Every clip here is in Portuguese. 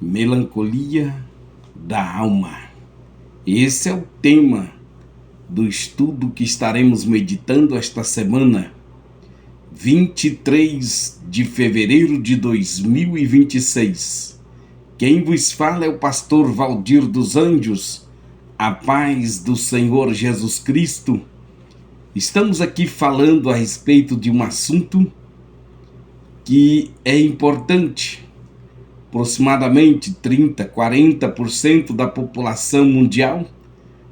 Melancolia da alma. Esse é o tema do estudo que estaremos meditando esta semana, 23 de fevereiro de 2026. Quem vos fala é o pastor Valdir dos Anjos. A paz do Senhor Jesus Cristo. Estamos aqui falando a respeito de um assunto que é importante. Aproximadamente 30-40% da população mundial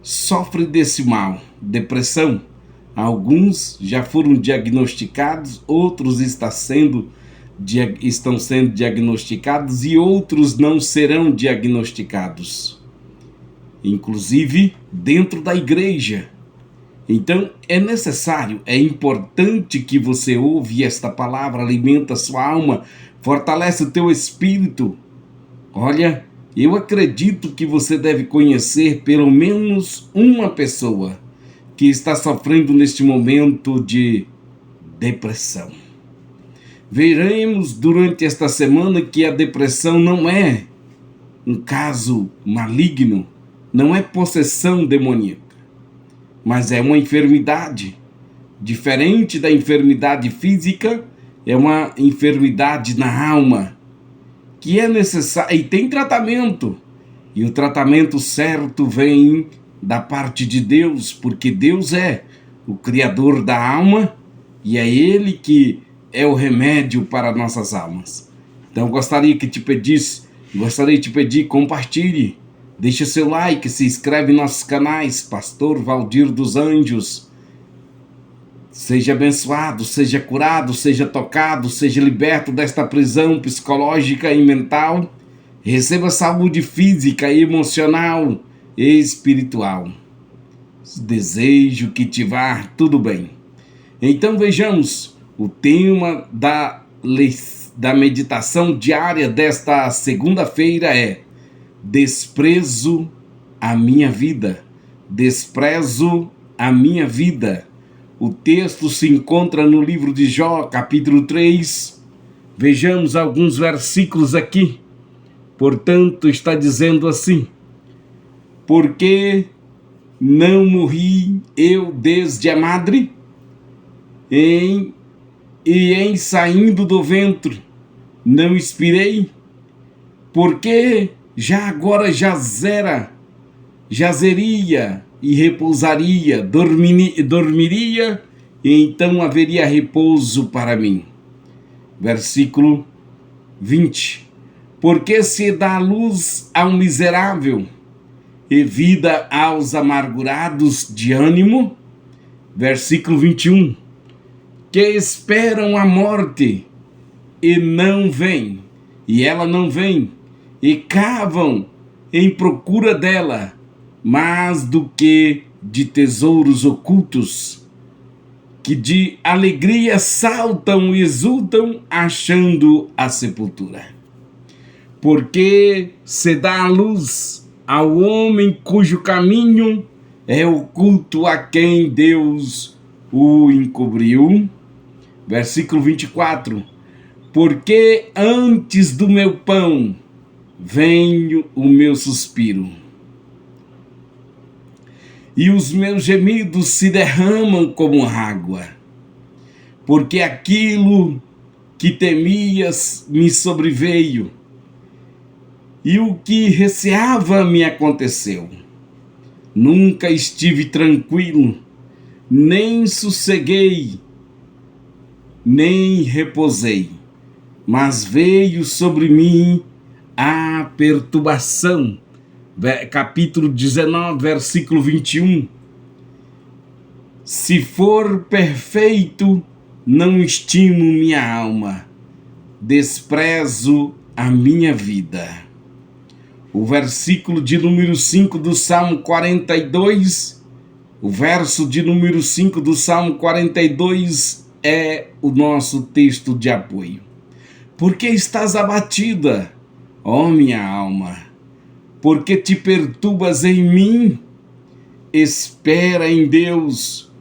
sofre desse mal, depressão. Alguns já foram diagnosticados, outros estão sendo diagnosticados e outros não serão diagnosticados, inclusive dentro da igreja. Então é necessário, é importante que você ouve esta palavra, alimenta a sua alma, fortalece o teu espírito. Olha, eu acredito que você deve conhecer pelo menos uma pessoa que está sofrendo neste momento de depressão. Veremos durante esta semana que a depressão não é um caso maligno, não é possessão demoníaca, mas é uma enfermidade. Diferente da enfermidade física, é uma enfermidade na alma, que é necessária e tem tratamento. E o tratamento certo vem da parte de Deus, porque Deus é o Criador da alma e é Ele que é o remédio para nossas almas. Então gostaria de te pedir, compartilhe, deixa seu like, se inscreve em nossos canais, Pastor Valdir dos Anjos. Seja abençoado, seja curado, seja tocado, seja liberto desta prisão psicológica e mental. Receba saúde física, emocional e espiritual. Desejo que te vá tudo bem. Então vejamos o tema da meditação diária desta segunda-feira é: desprezo a minha vida. Desprezo a minha vida. O texto se encontra no livro de Jó, capítulo 3. Vejamos alguns versículos aqui. Portanto, está dizendo assim: porque não morri eu desde a madre, em saindo do ventre não expirei, porque já agora jazeria e repousaria, dormiria, e então haveria repouso para mim. Versículo 20. Porque se dá luz ao miserável e vida aos amargurados de ânimo. Versículo 21. Que esperam a morte e não vem, e ela não vem, e cavam em procura dela, mas do que de tesouros ocultos, que de alegria saltam e exultam, achando a sepultura. Porque se dá a luz ao homem cujo caminho é oculto, a quem Deus o encobriu. Versículo 24. Porque antes do meu pão vem o meu suspiro, e os meus gemidos se derramam como água, porque aquilo que temias me sobreveio, e o que receava me aconteceu. Nunca estive tranquilo, nem sosseguei, nem repousei, mas veio sobre mim a perturbação. Capítulo 19, versículo 21. Se for perfeito, não estimo minha alma, desprezo a minha vida. O versículo de número 5 do Salmo 42, o verso de número 5 do Salmo 42 é o nosso texto de apoio. Porque estás abatida, ó minha alma? Porque te perturbas em mim? Espera em Deus,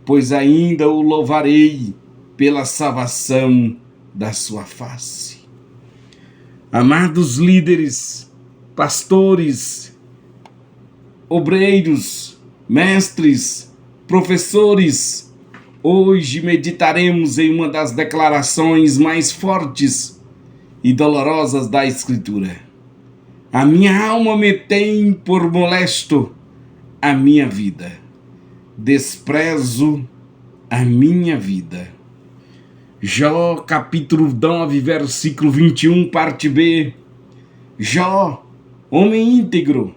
pois ainda o louvarei pela salvação da sua face. Amados líderes, pastores, obreiros, mestres, professores, hoje meditaremos em uma das declarações mais fortes e dolorosas da Escritura. A minha alma me tem por molesto a minha vida. Desprezo a minha vida. Jó, capítulo 9, versículo 21, parte B. Jó, homem íntegro,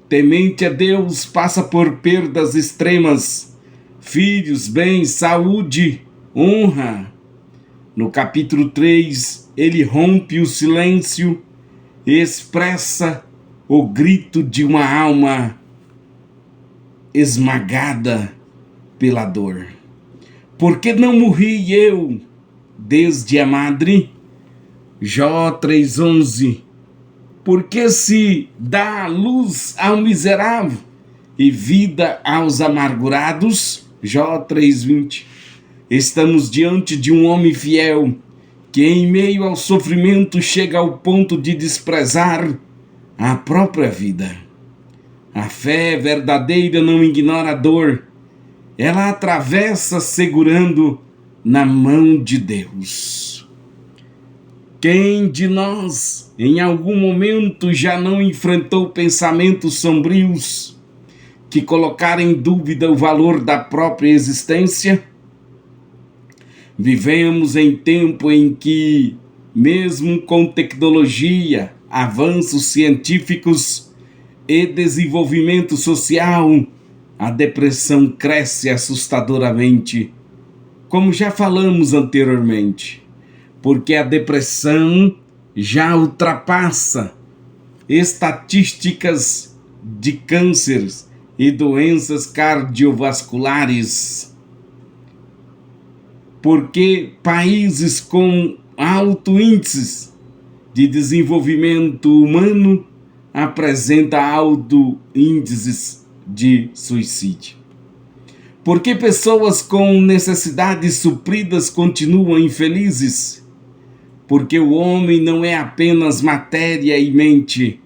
temente a Deus, passa por perdas extremas, filhos, bens, saúde, honra. No capítulo 3, ele rompe o silêncio e expressa o grito de uma alma esmagada pela dor. Por que não morri eu desde a madre? Jó 3,11. Por que se dá luz ao miserável e vida aos amargurados? Jó 3,20. Estamos diante de um homem fiel que em meio ao sofrimento chega ao ponto de desprezar a própria vida. A fé verdadeira não ignora a dor. Ela atravessa segurando na mão de Deus. Quem de nós, em algum momento, já não enfrentou pensamentos sombrios que colocaram em dúvida o valor da própria existência? Vivemos em tempo em que, mesmo com tecnologia, avanços científicos e desenvolvimento social, a depressão cresce assustadoramente, como já falamos anteriormente, porque a depressão já ultrapassa estatísticas de cânceres e doenças cardiovasculares, porque países com alto índice de desenvolvimento humano apresentam alto índices de suicídio. Por que pessoas com necessidades supridas continuam infelizes? Porque o homem não é apenas matéria e mente,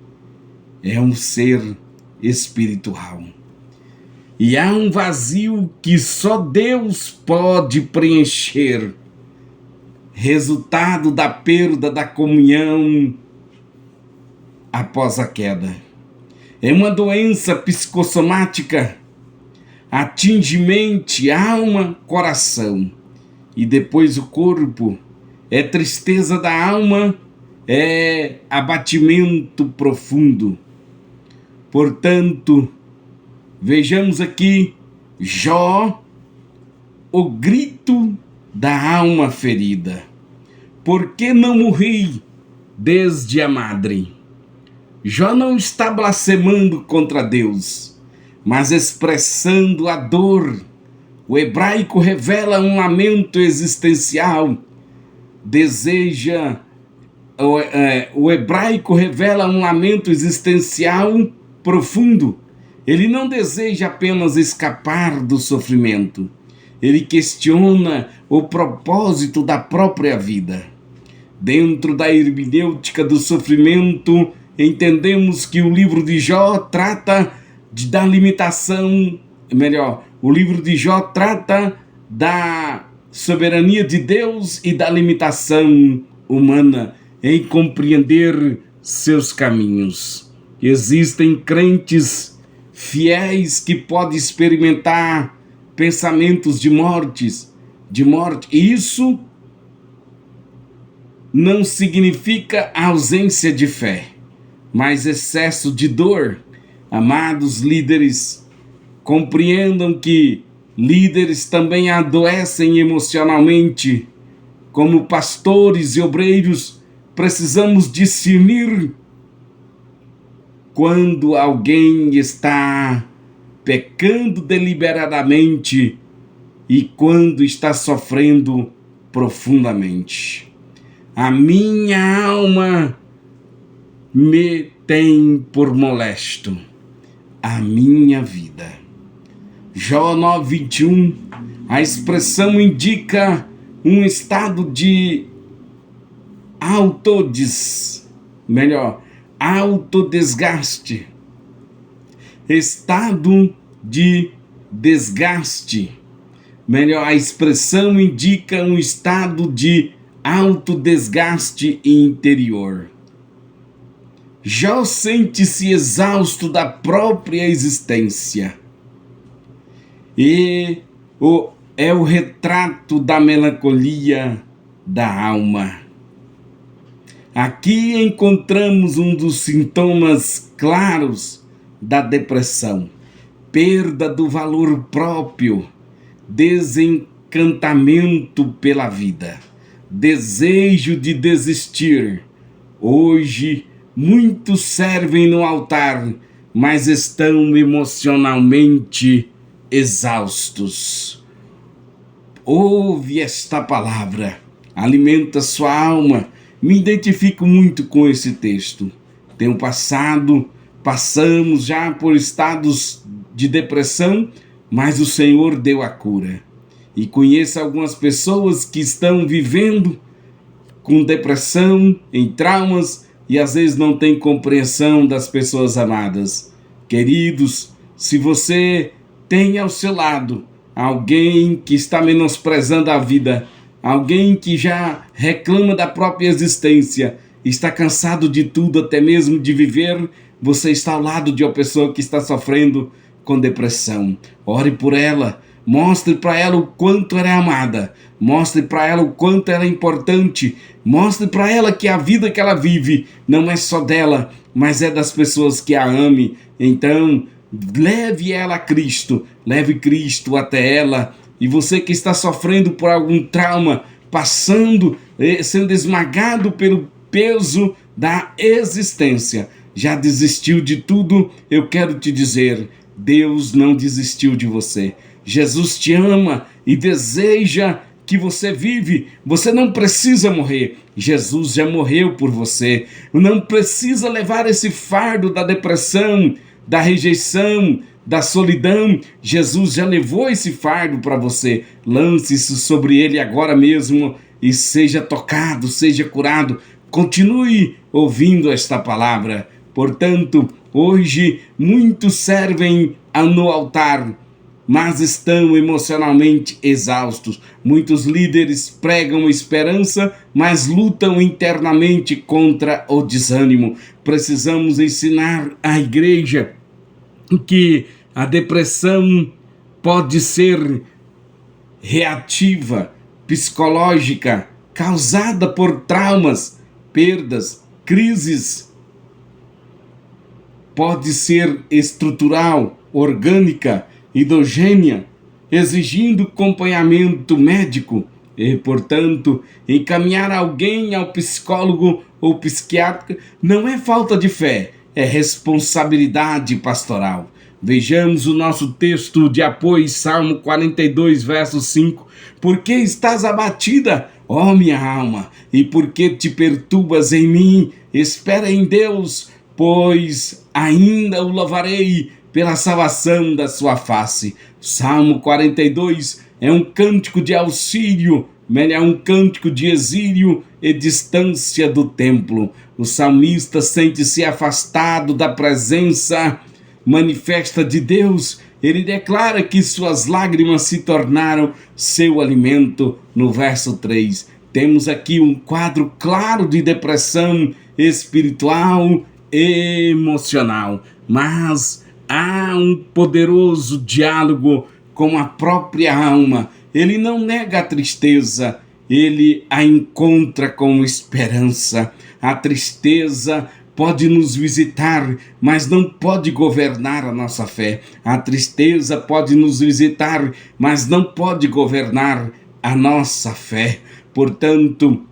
é um ser espiritual. E há um vazio que só Deus pode preencher, resultado da perda da comunhão após a queda. É uma doença psicossomática, atinge mente, alma, coração e depois o corpo. É tristeza da alma, é abatimento profundo. Portanto, vejamos aqui Jó, o grito da alma ferida. Por que não morri desde a madre? Jó não está blasfemando contra Deus, mas expressando a dor. O hebraico revela um lamento existencial. O hebraico revela um lamento existencial profundo. Ele não deseja apenas escapar do sofrimento. Ele questiona o propósito da própria vida. Dentro da hermenêutica do sofrimento, entendemos que o livro de Jó trata da limitação, o livro de Jó trata da soberania de Deus e da limitação humana em compreender seus caminhos. Existem crentes fiéis que podem experimentar pensamentos de morte. Isso não significa ausência de fé, mas excesso de dor. Amados líderes, compreendam que líderes também adoecem emocionalmente. Como pastores e obreiros, precisamos discernir quando alguém está pecando deliberadamente e quando está sofrendo profundamente. A minha alma me tem por molesto a minha vida. Jó 9:21, a expressão indica um estado de melhor, autodesgaste, estado de desgaste. Melhor, a expressão indica um estado de autodesgaste interior. Jó sente-se exausto da própria existência. E é o retrato da melancolia da alma. Aqui encontramos um dos sintomas claros da depressão: perda do valor próprio, desencantamento pela vida, desejo de desistir. Hoje, muitos servem no altar, mas estão emocionalmente exaustos. Ouve esta palavra, alimenta sua alma. Me identifico muito com esse texto. Passamos já por estados de depressão, mas o Senhor deu a cura. E conheço algumas pessoas que estão vivendo com depressão, em traumas, e às vezes não tem compreensão das pessoas amadas. Queridos, se você tem ao seu lado alguém que está menosprezando a vida, alguém que já reclama da própria existência, está cansado de tudo, até mesmo de viver, você está ao lado de uma pessoa que está sofrendo com depressão. Ore por ela, mostre para ela o quanto ela é amada, mostre para ela o quanto ela é importante, mostre para ela que a vida que ela vive não é só dela, mas é das pessoas que a amem. Então, leve ela a Cristo, leve Cristo até ela. E você que está sofrendo por algum trauma, sendo esmagado pelo peso da existência, já desistiu de tudo, eu quero te dizer, Deus não desistiu de você. Jesus te ama e deseja que você vive. Você não precisa morrer. Jesus já morreu por você. Não precisa levar esse fardo da depressão, da rejeição, da solidão. Jesus já levou esse fardo para você. Lance isso sobre ele agora mesmo e seja tocado, seja curado. Continue ouvindo esta palavra. Portanto, hoje muitos servem no altar, mas estão emocionalmente exaustos. Muitos líderes pregam esperança, mas lutam internamente contra o desânimo. Precisamos ensinar à igreja que a depressão pode ser reativa, psicológica, causada por traumas, perdas, crises. Pode ser estrutural, orgânica, endogênea, exigindo acompanhamento médico e, portanto, encaminhar alguém ao psicólogo ou psiquiatra não é falta de fé, é responsabilidade pastoral. Vejamos o nosso texto de apoio, Salmo 42, verso 5. Por que estás abatida, ó minha alma, e por que te perturbas em mim? Espera em Deus, pois ainda o louvarei pela salvação da sua face. Salmo 42 é um cântico de auxílio, é um cântico de exílio e distância do templo. O salmista sente-se afastado da presença manifesta de Deus. Ele declara que suas lágrimas se tornaram seu alimento. No verso 3, temos aqui um quadro claro de depressão espiritual e emocional, mas há um poderoso diálogo com a própria alma. Ele não nega a tristeza, ele a encontra com esperança. A tristeza pode nos visitar, mas não pode governar a nossa fé. A tristeza pode nos visitar, mas não pode governar a nossa fé. Portanto,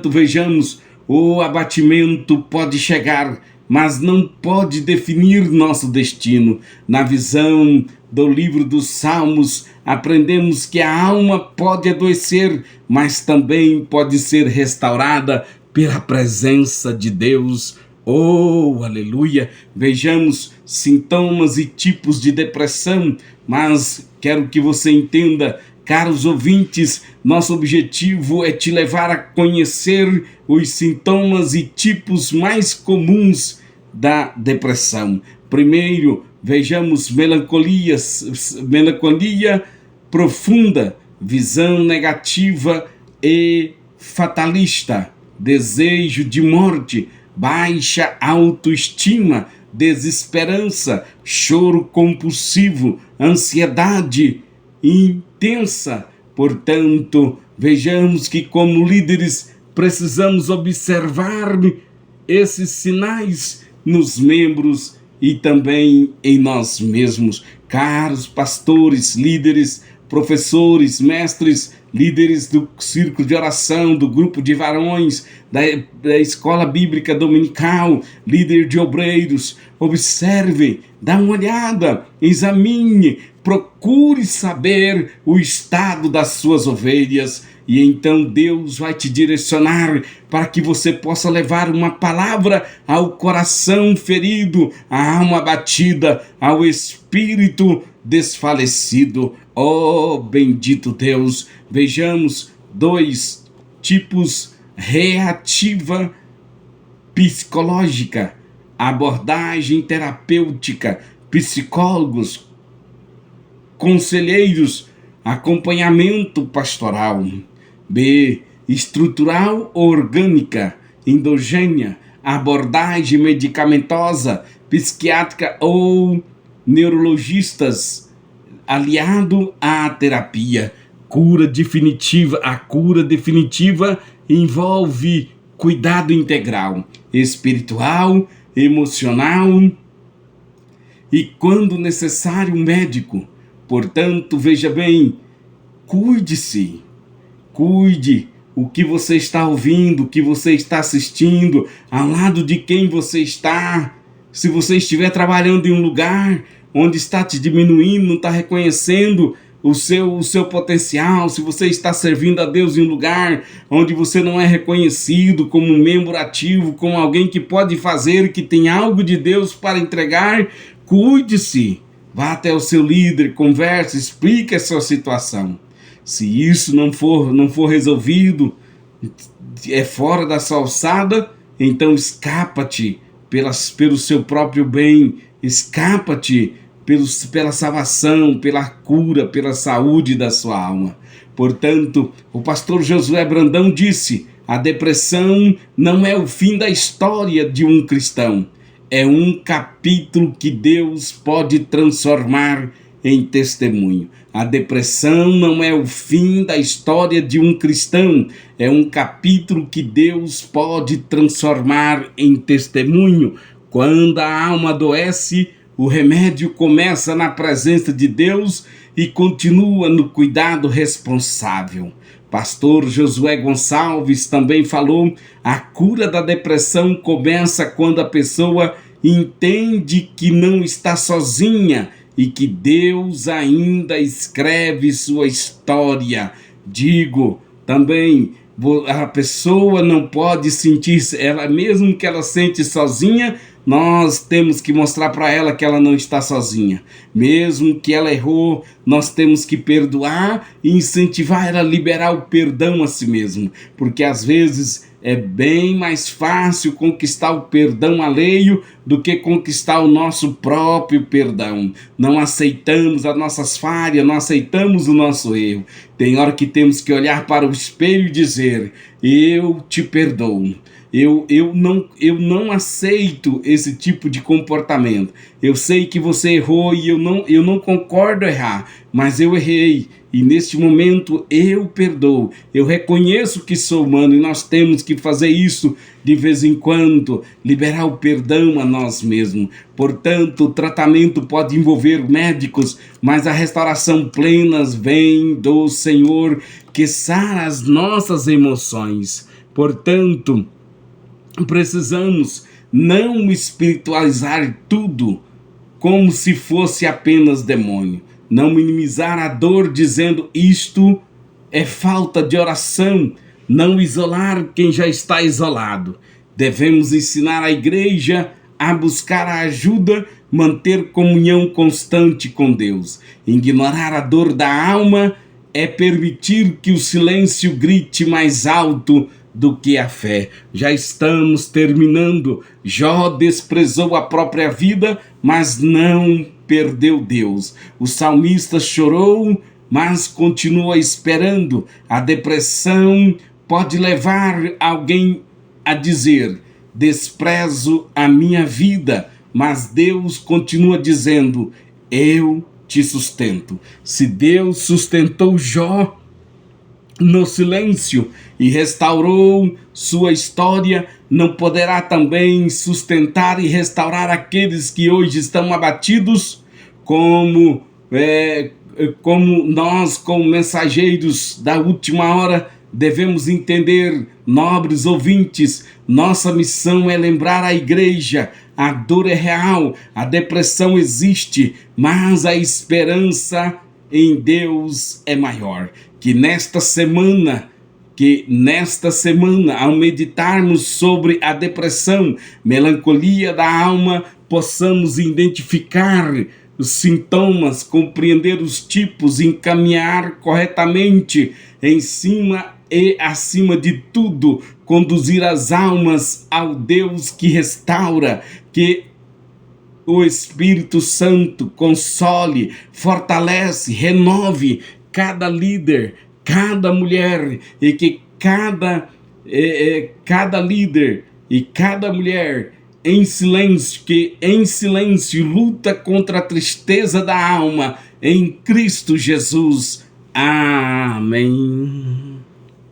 vejamos, o abatimento pode chegar, mas não pode definir nosso destino. Na visão do livro dos Salmos, aprendemos que a alma pode adoecer, mas também pode ser restaurada pela presença de Deus. Oh, aleluia! Vejamos sintomas e tipos de depressão, mas quero que você entenda Caros ouvintes, nosso objetivo é te levar a conhecer os sintomas e tipos mais comuns da depressão. Primeiro, vejamos melancolia profunda, visão negativa e fatalista, desejo de morte, baixa autoestima, desesperança, choro compulsivo, ansiedade intensa. Portanto, vejamos que como líderes precisamos observar esses sinais nos membros e também em nós mesmos. Caros pastores, líderes, professores, mestres, líderes do círculo de oração, do grupo de varões, da escola bíblica dominical, líder de obreiros, observe, dá uma olhada, examine, procure saber o estado das suas ovelhas, e então Deus vai te direcionar para que você possa levar uma palavra ao coração ferido, à alma abatida, ao espírito desfalecido. Oh, bendito Deus! Vejamos 2 tipos: reativa psicológica, abordagem terapêutica, psicólogos, conselheiros, acompanhamento pastoral. B, estrutural orgânica, endogênia, abordagem medicamentosa, psiquiátrica ou neurologistas, aliado à terapia. Cura definitiva. A cura definitiva envolve cuidado integral, espiritual, emocional e, quando necessário, médico. Portanto, veja bem, cuide-se, cuide o que você está ouvindo, o que você está assistindo, ao lado de quem você está. Se você estiver trabalhando em um lugar onde está te diminuindo, não está reconhecendo o seu potencial, se você está servindo a Deus em um lugar onde você não é reconhecido como um membro ativo, como alguém que pode fazer, que tem algo de Deus para entregar, cuide-se. Vá até o seu líder, converse, explique a sua situação. Se isso não for resolvido, é fora da sua alçada, então escapa-te pelo seu próprio bem, escapa-te pela salvação, pela cura, pela saúde da sua alma. Portanto, o pastor Josué Brandão disse: a depressão não é o fim da história de um cristão. É um capítulo que Deus pode transformar em testemunho. A depressão não é o fim da história de um cristão. É um capítulo que Deus pode transformar em testemunho. Quando a alma adoece, o remédio começa na presença de Deus e continua no cuidado responsável. Pastor Josué Gonçalves também falou: a cura da depressão começa quando a pessoa entende que não está sozinha e que Deus ainda escreve sua história. Digo também, a pessoa não pode sentir, ela mesmo que ela sente sozinha, nós temos que mostrar para ela que ela não está sozinha. Mesmo que ela errou, nós temos que perdoar e incentivar ela a liberar o perdão a si mesmo. Porque às vezes é bem mais fácil conquistar o perdão alheio do que conquistar o nosso próprio perdão. Não aceitamos as nossas falhas, não aceitamos o nosso erro. Tem hora que temos que olhar para o espelho e dizer: eu te perdoo. Eu não aceito esse tipo de comportamento. Eu sei que você errou e eu não concordo errar, mas eu errei. E neste momento eu perdoo. Eu reconheço que sou humano e nós temos que fazer isso de vez em quando, liberar o perdão a nós mesmos. Portanto, o tratamento pode envolver médicos, mas a restauração plena vem do Senhor, que sara as nossas emoções. Portanto, precisamos não espiritualizar tudo como se fosse apenas demônio. Não minimizar a dor dizendo isto é falta de oração. Não isolar quem já está isolado. Devemos ensinar a igreja a buscar a ajuda, manter comunhão constante com Deus. Ignorar a dor da alma é permitir que o silêncio grite mais alto do que a fé. Já estamos terminando. Jó desprezou a própria vida, mas não perdeu Deus. O salmista chorou, mas continua esperando. A depressão pode levar alguém a dizer: desprezo a minha vida, mas Deus continua dizendo: eu te sustento. Se Deus sustentou Jó no silêncio e restaurou sua história, não poderá também sustentar e restaurar aqueles que hoje estão abatidos, como nós, como mensageiros da última hora, devemos entender, nobres ouvintes, nossa missão é lembrar a igreja: a dor é real, a depressão existe, mas a esperança em Deus é maior. Que nesta semana, ao meditarmos sobre a depressão, melancolia da alma, possamos identificar os sintomas, compreender os tipos, encaminhar corretamente em cima e, acima de tudo, conduzir as almas ao Deus que restaura, que o Espírito Santo console, fortalece, renove cada líder, cada mulher, e que cada líder e cada mulher em silêncio luta contra a tristeza da alma, em Cristo Jesus. Amém.